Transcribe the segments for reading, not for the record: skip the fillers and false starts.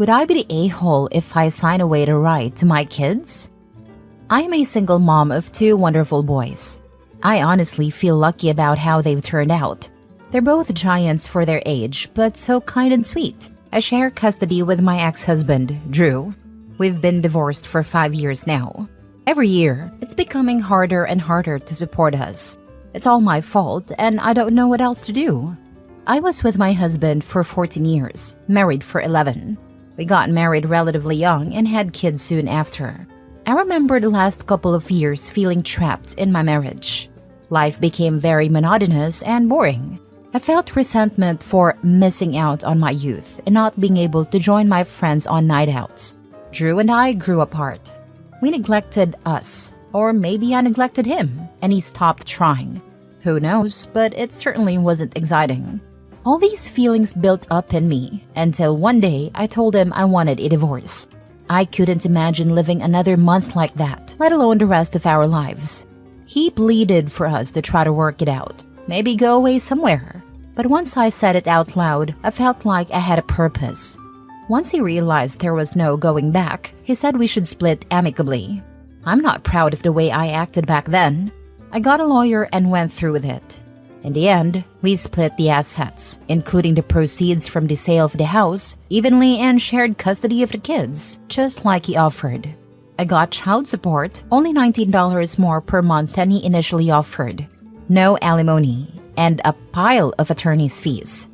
Would I be the a-hole if I sign away the right to my kids? I am a single mom of 2 wonderful boys. I honestly feel lucky about how they've turned out. They're both giants for their age, but so kind and sweet. I share custody with my ex-husband, Drew. We've been divorced for 5 years now. Every year, it's becoming harder and harder to support us. It's all my fault, and I don't know what else to do. I was with my husband for 14 years, married for 11. We got married relatively young and had kids soon after. I remember the last couple of years feeling trapped in my marriage. Life became very monotonous and boring. I felt resentment for missing out on my youth and not being able to join my friends on night outs. Drew and I grew apart. We neglected us, or maybe I neglected him, and he stopped trying. Who knows, but it certainly wasn't exciting. All these feelings built up in me until one day I told him I wanted a divorce. I couldn't imagine living another month like that, let alone the rest of our lives. He pleaded for us to try to work it out, maybe go away somewhere. But once I said it out loud, I felt like I had a purpose. Once he realized there was no going back, he said we should split amicably. I'm not proud of the way I acted back then. I got a lawyer and went through with it. In the end, we split the assets, including the proceeds from the sale of the house, evenly and shared custody of the kids, just like he offered. I got child support, only $19 more per month than he initially offered. No alimony, and a pile of attorney's fees.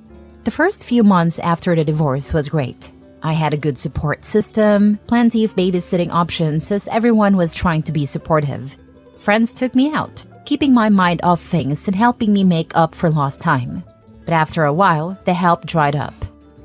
The first few months after the divorce was great. I had a good support system, plenty of babysitting options as everyone was trying to be supportive. Friends took me out, keeping my mind off things and helping me make up for lost time. But after a while, the help dried up.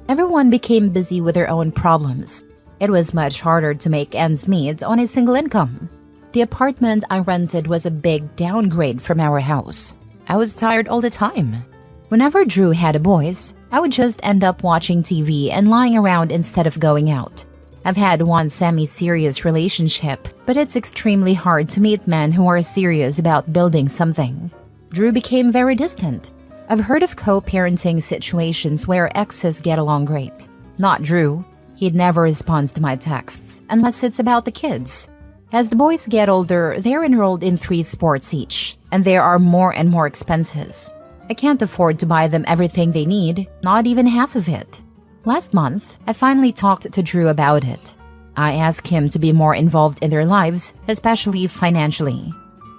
Everyone became busy with their own problems. It was much harder to make ends meet on a single income. The apartment I rented was a big downgrade from our house. I was tired all the time. Whenever Drew had a boys, I would just end up watching TV and lying around instead of going out. I've had one semi-serious relationship, but it's extremely hard to meet men who are serious about building something. Drew became very distant. I've heard of co-parenting situations where exes get along great. Not Drew. He'd never responds to my texts, unless it's about the kids. As the boys get older, they're enrolled in 3 sports each, and there are more and more expenses. I can't afford to buy them everything they need, not even half of it. Last month, I finally talked to Drew about it. I asked him to be more involved in their lives, especially financially.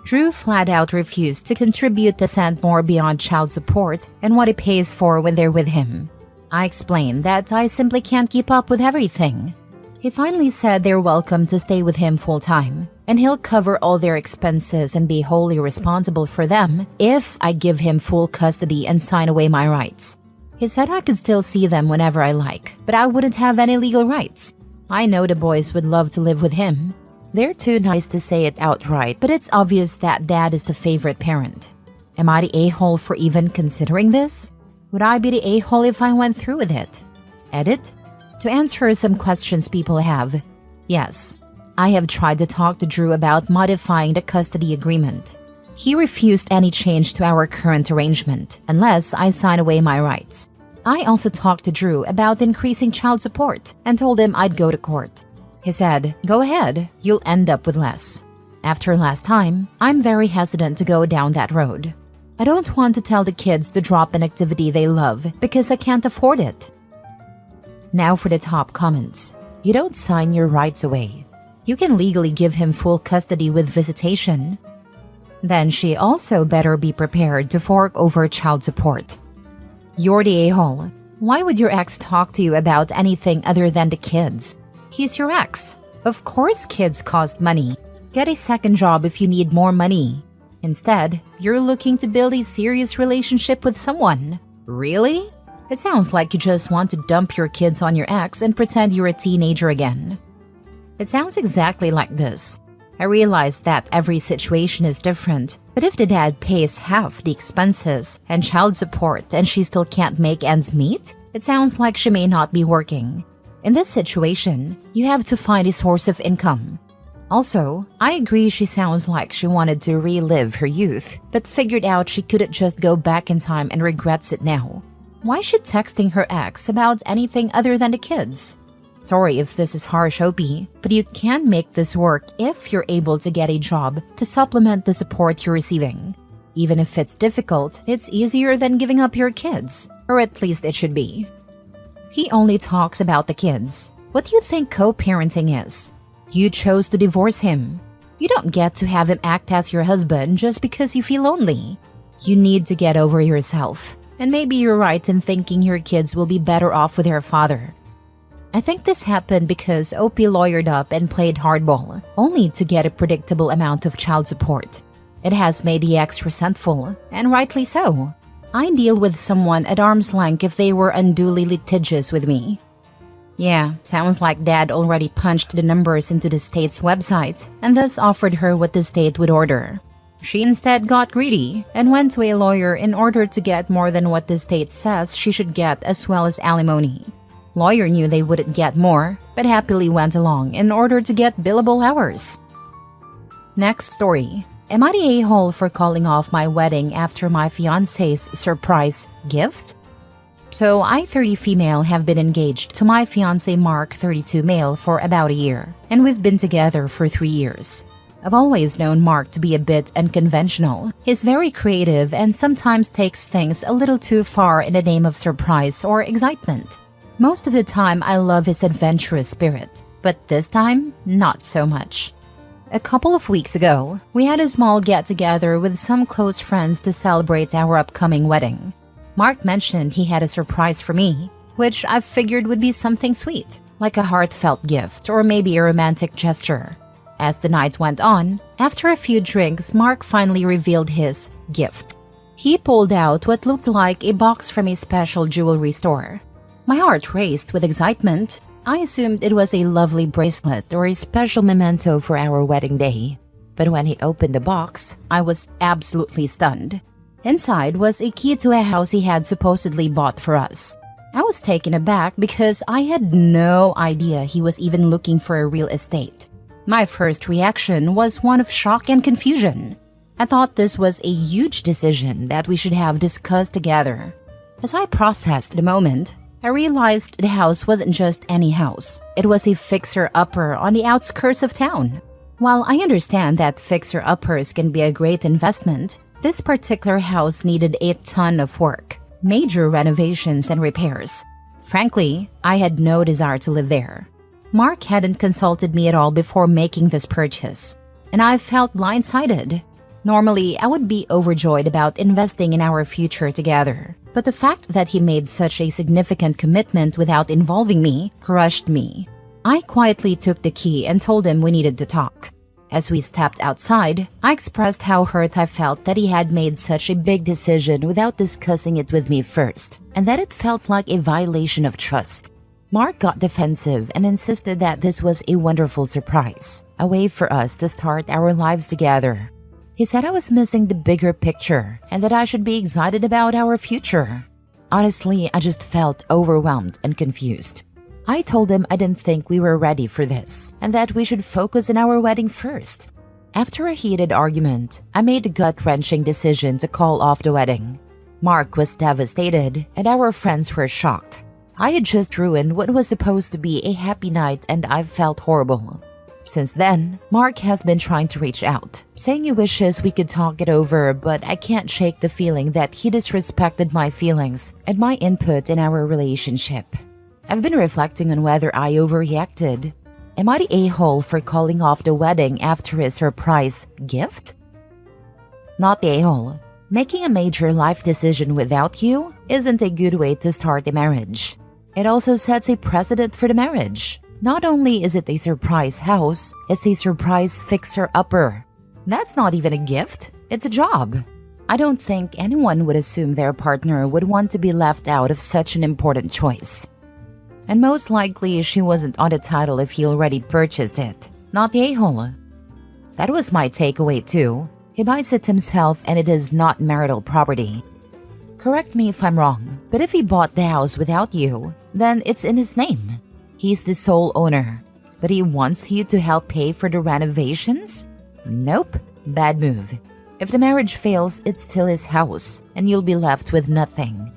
Drew flat out refused to contribute a cent more beyond child support and what he pays for when they're with him. I explained that I simply can't keep up with everything. He finally said they're welcome to stay with him full-time, and he'll cover all their expenses and be wholly responsible for them if I give him full custody and sign away my rights. He said I could still see them whenever I like, but I wouldn't have any legal rights. I know the boys would love to live with him. They're too nice to say it outright, but it's obvious that dad is the favorite parent. Am I the a-hole for even considering this? Would I be the a-hole if I went through with it? Edit? To answer some questions people have, yes. I have tried to talk to Drew about modifying the custody agreement. He refused any change to our current arrangement unless I sign away my rights. I also talked to Drew about increasing child support and told him I'd go to court. He said, "Go ahead, you'll end up with less." After last time, I'm very hesitant to go down that road. I don't want to tell the kids to drop an activity they love because I can't afford it. Now for the top comments. You don't sign your rights away. You can legally give him full custody with visitation. Then she also better be prepared to fork over child support. You're the a-hole. Why would your ex talk to you about anything other than the kids? He's your ex. Of course kids cost money. Get a second job if you need more money. Instead, you're looking to build a serious relationship with someone. Really? It sounds like you just want to dump your kids on your ex and pretend you're a teenager again. It sounds exactly like this. I realize that every situation is different, but if the dad pays half the expenses and child support and she still can't make ends meet, it sounds like she may not be working. In this situation, you have to find a source of income. Also, I agree she sounds like she wanted to relive her youth, but figured out she couldn't just go back in time and regrets it now. Why is she texting her ex about anything other than the kids? Sorry if this is harsh, OP, but you can make this work if you're able to get a job to supplement the support you're receiving. Even if it's difficult, it's easier than giving up your kids, or at least it should be. He only talks about the kids. What do you think co-parenting is? You chose to divorce him. You don't get to have him act as your husband just because you feel lonely. You need to get over yourself. And maybe you're right in thinking your kids will be better off with their father. I think this happened because OP lawyered up and played hardball, only to get a predictable amount of child support. It has made the ex resentful, and rightly so. I deal with someone at arm's length if they were unduly litigious with me. Yeah, sounds like Dad already punched the numbers into the state's website and thus offered her what the state would order. She instead got greedy and went to a lawyer in order to get more than what the state says she should get, as well as alimony. Lawyer knew they wouldn't get more, but happily went along in order to get billable hours. Next story. Am I the a-hole for calling off my wedding after my fiancé's surprise gift? So I, 30 female, have been engaged to my fiancé Mark, 32 male, for about a year, and we've been together for 3 years. I've always known Mark to be a bit unconventional. He's very creative and sometimes takes things a little too far in the name of surprise or excitement. Most of the time, I love his adventurous spirit, but this time, not so much. A couple of weeks ago, we had a small get-together with some close friends to celebrate our upcoming wedding. Mark mentioned he had a surprise for me, which I figured would be something sweet, like a heartfelt gift or maybe a romantic gesture. As the night went on, after a few drinks, Mark finally revealed his gift. He pulled out what looked like a box from a special jewelry store. My heart raced with excitement. I assumed it was a lovely bracelet or a special memento for our wedding day. But when he opened the box, I was absolutely stunned. Inside was a key to a house he had supposedly bought for us. I was taken aback because I had no idea he was even looking for a real estate. My first reaction was one of shock and confusion. I thought this was a huge decision that we should have discussed together. As I processed the moment, I realized the house wasn't just any house. It was a fixer-upper on the outskirts of town. While I understand that fixer-uppers can be a great investment, this particular house needed a ton of work, major renovations and repairs. Frankly, I had no desire to live there. Mark hadn't consulted me at all before making this purchase, and I felt blindsided. Normally, I would be overjoyed about investing in our future together, but the fact that he made such a significant commitment without involving me crushed me. I quietly took the key and told him we needed to talk. As we stepped outside, I expressed how hurt I felt that he had made such a big decision without discussing it with me first, and that it felt like a violation of trust. Mark got defensive and insisted that this was a wonderful surprise, a way for us to start our lives together. He said I was missing the bigger picture and that I should be excited about our future. Honestly, I just felt overwhelmed and confused. I told him I didn't think we were ready for this and that we should focus on our wedding first. After a heated argument, I made a gut-wrenching decision to call off the wedding. Mark was devastated and our friends were shocked. I had just ruined what was supposed to be a happy night and I felt horrible. Since then, Mark has been trying to reach out, saying he wishes we could talk it over, but I can't shake the feeling that he disrespected my feelings and my input in our relationship. I've been reflecting on whether I overreacted. Am I the a-hole for calling off the wedding after a surprise gift? Not the a-hole. Making a major life decision without you isn't a good way to start a marriage. It also sets a precedent for the marriage. Not only is it a surprise house, it's a surprise fixer-upper. That's not even a gift, it's a job. I don't think anyone would assume their partner would want to be left out of such an important choice. And most likely, she wasn't on the title if he already purchased it, not the a-hole. That was my takeaway too. He buys it himself and it is not marital property. Correct me if I'm wrong, but if he bought the house without you, then it's in his name. He's the sole owner, but he wants you to help pay for the renovations? Nope, bad move. If the marriage fails, it's still his house, and you'll be left with nothing.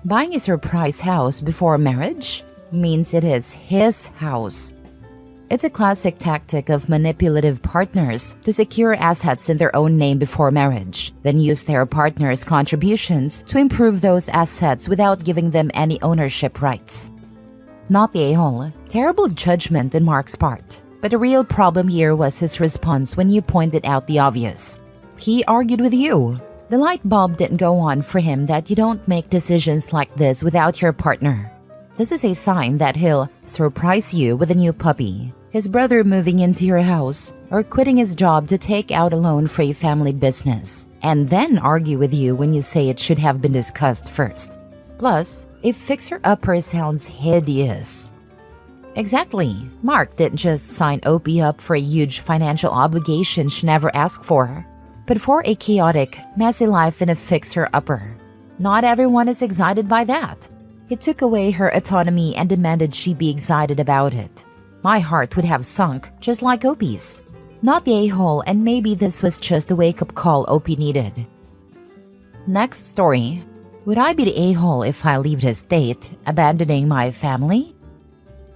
Buying a surprise house before marriage? means it is his house. It's a classic tactic of manipulative partners to secure assets in their own name before marriage, then use their partner's contributions to improve those assets without giving them any ownership rights. Not the a-hole. Terrible judgment on Mark's part. But the real problem here was his response when you pointed out the obvious. He argued with you. The light bulb didn't go on for him that you don't make decisions like this without your partner. This is a sign that he'll surprise you with a new puppy, his brother moving into your house, or quitting his job to take out a loan for a family business, and then argue with you when you say it should have been discussed first. Plus, a fixer-upper sounds hideous. Exactly. Mark didn't just sign Opie up for a huge financial obligation she never asked for, but for a chaotic, messy life in a fixer-upper. Not everyone is excited by that. He took away her autonomy and demanded she be excited about it. My heart would have sunk, just like Opie's. Not the a-hole, and maybe this was just the wake-up call Opie needed. Next story. Would I be the a-hole if I leave the state, abandoning my family?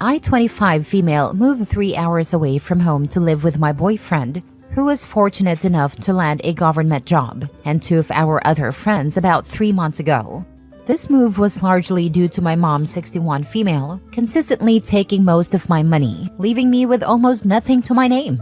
I, 25 female, moved 3 hours away from home to live with my boyfriend, who was fortunate enough to land a government job, and 2 of our other friends about 3 months ago. This move was largely due to my mom, 61 female, consistently taking most of my money, leaving me with almost nothing to my name.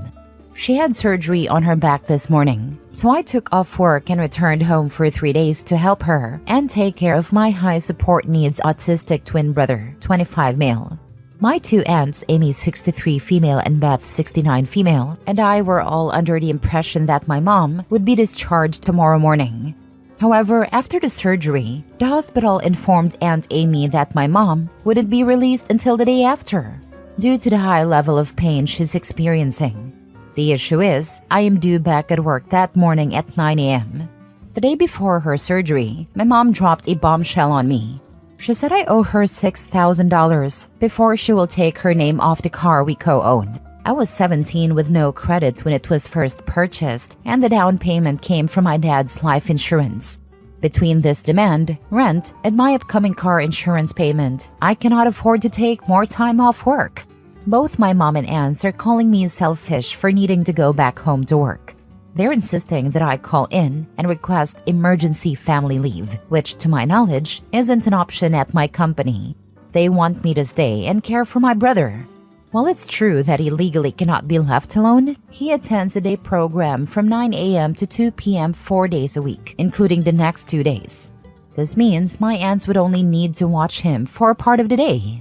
She had surgery on her back this morning, so I took off work and returned home for 3 days to help her and take care of my high support needs autistic twin brother, 25 male. My 2 aunts, Amy, 63 female, and Beth, 69 female, and I were all under the impression that my mom would be discharged tomorrow morning. However, after the surgery, the hospital informed Aunt Amy that my mom wouldn't be released until the day after, due to the high level of pain she's experiencing. The issue is, I am due back at work that morning at 9 a.m. The day before her surgery, my mom dropped a bombshell on me. She said I owe her $6,000 before she will take her name off the car we co-own. I was 17 with no credit when it was first purchased, and the down payment came from my dad's life insurance. Between this demand, rent, and my upcoming car insurance payment, I cannot afford to take more time off work. Both my mom and aunts are calling me selfish for needing to go back home to work. They're insisting that I call in and request emergency family leave, which, to my knowledge, isn't an option at my company. They want me to stay and care for my brother. While it's true that he legally cannot be left alone, he attends a day program from 9 a.m. to 2 p.m. 4 days a week, including the next 2 days. This means my aunts would only need to watch him for a part of the day.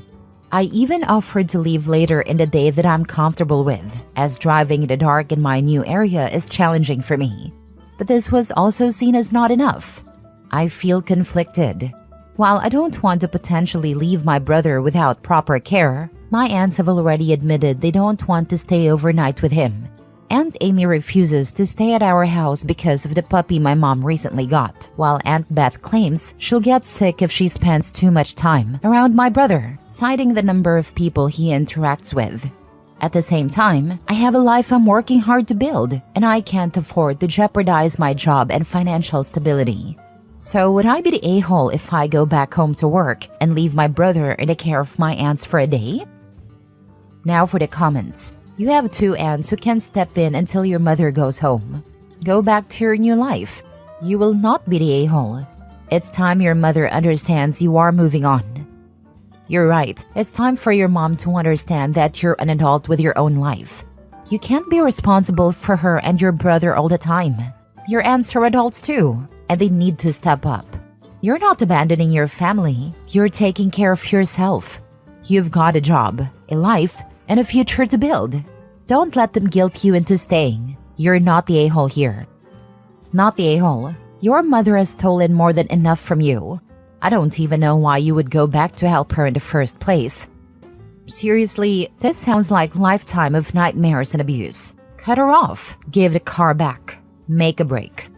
I even offered to leave later in the day that I'm comfortable with, as driving in the dark in my new area is challenging for me. But this was also seen as not enough. I feel conflicted. While I don't want to potentially leave my brother without proper care, my aunts have already admitted they don't want to stay overnight with him. Aunt Amy refuses to stay at our house because of the puppy my mom recently got, while Aunt Beth claims she'll get sick if she spends too much time around my brother, citing the number of people he interacts with. At the same time, I have a life I'm working hard to build, and I can't afford to jeopardize my job and financial stability. So would I be the a-hole if I go back home to work and leave my brother in the care of my aunts for a day? Now for the comments. You have 2 aunts who can step in until your mother goes home. Go back to your new life. You will not be the a-hole. It's time your mother understands you are moving on. You're right. It's time for your mom to understand that you're an adult with your own life. You can't be responsible for her and your brother all the time. Your aunts are adults too, and they need to step up. You're not abandoning your family. You're taking care of yourself. You've got a job, a life, and a future to build. Don't let them guilt you into staying. You're not the a-hole here. Not the a-hole. Your mother has stolen more than enough from you. I don't even know why you would go back to help her in the first place. Seriously, this sounds like a lifetime of nightmares and abuse. Cut her off. Give the car back. Make a break.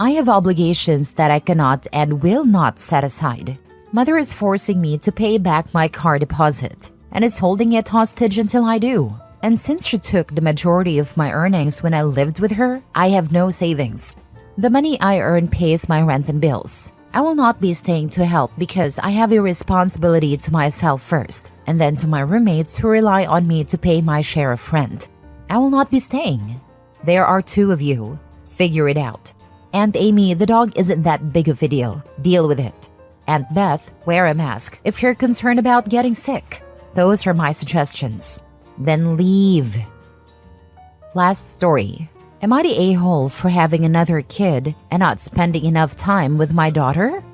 I have obligations that I cannot and will not set aside. Mother is forcing me to pay back my car deposit and is holding it hostage until I do. And since she took the majority of my earnings when I lived with her, I have no savings. The money I earn pays my rent and bills. I will not be staying to help because I have a responsibility to myself first, and then to my roommates who rely on me to pay my share of rent. I will not be staying. There are two of you. Figure it out. Aunt Amy, the dog isn't that big of a deal. Deal with it. Aunt Beth, wear a mask if you're concerned about getting sick. Those are my suggestions. Then leave. Last story. Am I the a-hole for having another kid and not spending enough time with my daughter?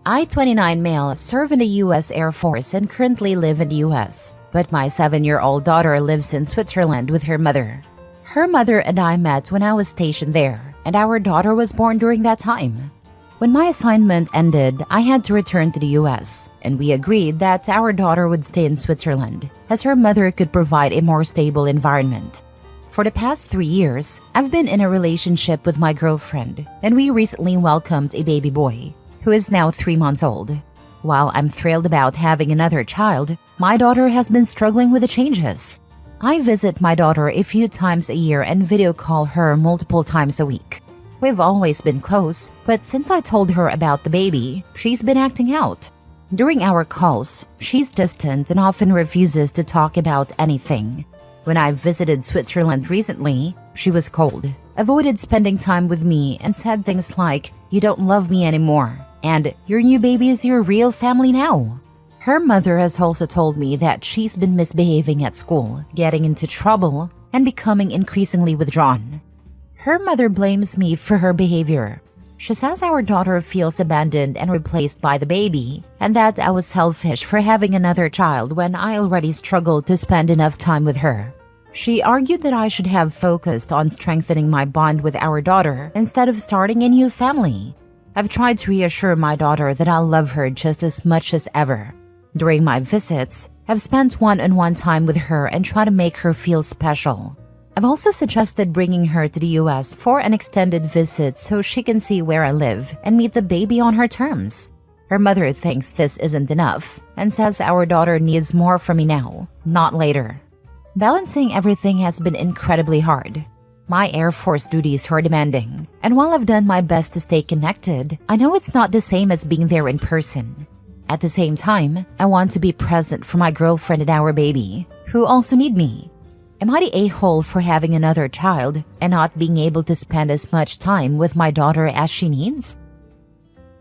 I, 29 male, serve in the U.S. Air Force and currently live in the U.S., but my 7-year-old daughter lives in Switzerland with her mother. Her mother and I met when I was stationed there, and our daughter was born during that time. When my assignment ended, I had to return to the U.S., and we agreed that our daughter would stay in Switzerland, as her mother could provide a more stable environment. For the past 3 years, I've been in a relationship with my girlfriend, and we recently welcomed a baby boy, who is now 3 months old. While I'm thrilled about having another child, my daughter has been struggling with the changes. I visit my daughter a few times a year and video call her multiple times a week. We've always been close, but since I told her about the baby, she's been acting out. During our calls, she's distant and often refuses to talk about anything. When I visited Switzerland recently, she was cold, avoided spending time with me, and said things like, "You don't love me anymore," and "Your new baby is your real family now." Her mother has also told me that she's been misbehaving at school, getting into trouble, and becoming increasingly withdrawn. Her mother blames me for her behavior. She says our daughter feels abandoned and replaced by the baby, and that I was selfish for having another child when I already struggled to spend enough time with her. She argued that I should have focused on strengthening my bond with our daughter instead of starting a new family. I've tried to reassure my daughter that I'll love her just as much as ever. During my visits, I've spent one-on-one time with her and try to make her feel special. I've also suggested bringing her to the US for an extended visit so she can see where I live and meet the baby on her terms. Her mother thinks this isn't enough and says our daughter needs more from me now, not later. Balancing everything has been incredibly hard. My Air Force duties are demanding, and while I've done my best to stay connected, I know it's not the same as being there in person. At the same time, I want to be present for my girlfriend and our baby, who also need me. Am I the a-hole for having another child and not being able to spend as much time with my daughter as she needs?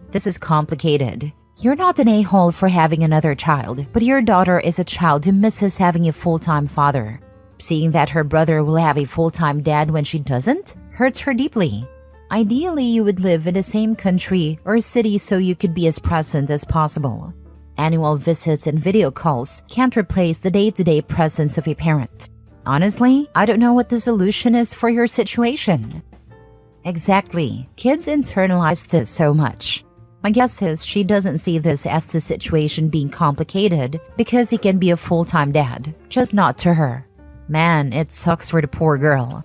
This is complicated. You're not an a-hole for having another child, but your daughter is a child who misses having a full-time father. Seeing that her brother will have a full-time dad when she doesn't hurts her deeply. Ideally, you would live in the same country or city so you could be as present as possible. Annual visits and video calls can't replace the day-to-day presence of a parent. Honestly, I don't know what the solution is for your situation. Exactly. Kids internalize this so much. My guess is she doesn't see this as the situation being complicated because he can be a full-time dad, just not to her. Man, it sucks for the poor girl.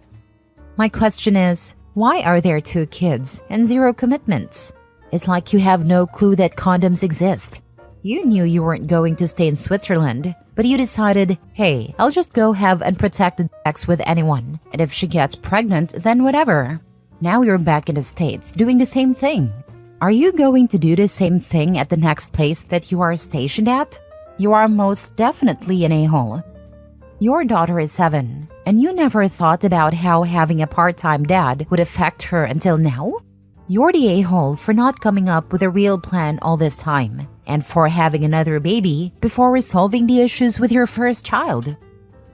My question is, why are there 2 kids and 0 commitments? It's like you have no clue that condoms exist. You knew you weren't going to stay in Switzerland, but you decided, hey, I'll just go have unprotected sex with anyone, and if she gets pregnant, then whatever. Now you're back in the States doing the same thing. Are you going to do the same thing at the next place that you are stationed at? You are most definitely an a-hole. Your daughter is 7, and you never thought about how having a part-time dad would affect her until now? You're the a-hole for not coming up with a real plan all this time, and for having another baby before resolving the issues with your first child.